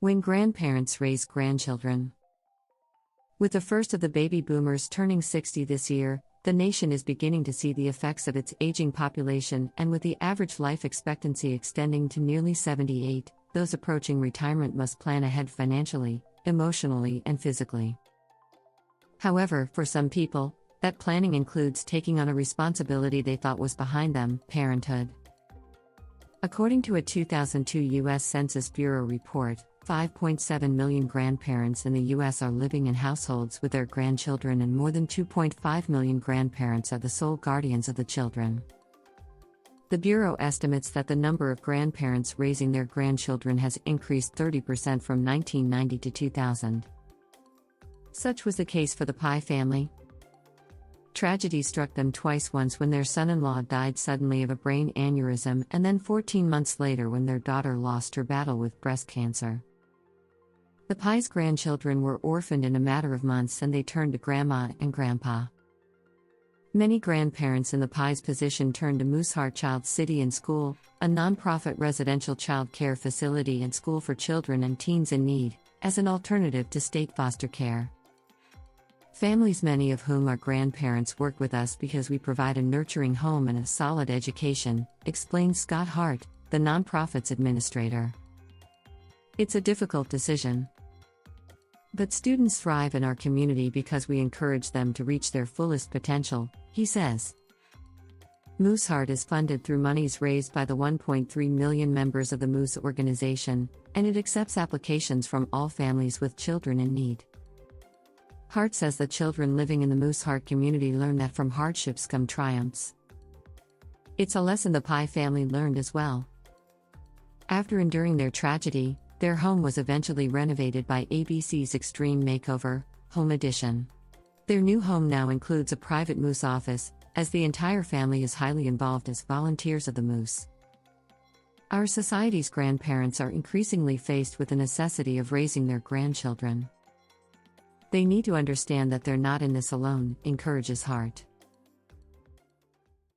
When grandparents raise grandchildren. With the first of the baby boomers turning 60 this year, the nation is beginning to see the effects of its aging population, and with the average life expectancy extending to nearly 78, those approaching retirement must plan ahead financially, emotionally, and physically. However, for some people, that planning includes taking on a responsibility they thought was behind them: parenthood. According to a 2002 U.S. Census Bureau report, 5.7 million grandparents in the U.S. are living in households with their grandchildren, and more than 2.5 million grandparents are the sole guardians of the children. The Bureau estimates that the number of grandparents raising their grandchildren has increased 30% from 1990 to 2000. Such was the case for the Pai family. Tragedy struck them twice, once when their son-in-law died suddenly of a brain aneurysm, and then 14 months later when their daughter lost her battle with breast cancer. The Pai's grandchildren were orphaned in a matter of months, and they turned to Grandma and Grandpa. Many grandparents in the Pai's position turned to Mooseheart Child City and School, a non-profit residential child care facility and school for children and teens in need, as an alternative to state foster care. Families, many of whom are grandparents, work with us because we provide a nurturing home and a solid education, explains Scott Hart, the nonprofit's administrator. It's a difficult decision. But students thrive in our community because we encourage them to reach their fullest potential, he says. Mooseheart is funded through monies raised by the 1.3 million members of the Moose organization, and it accepts applications from all families with children in need. Hart says the children living in the Mooseheart community learn that from hardships come triumphs. It's a lesson the Pai family learned as well. After enduring their tragedy, their home was eventually renovated by ABC's Extreme Makeover, Home Edition. Their new home now includes a private Moose office, as the entire family is highly involved as volunteers of the Moose. Our society's grandparents are increasingly faced with the necessity of raising their grandchildren. They need to understand that they're not in this alone, encourages Hart.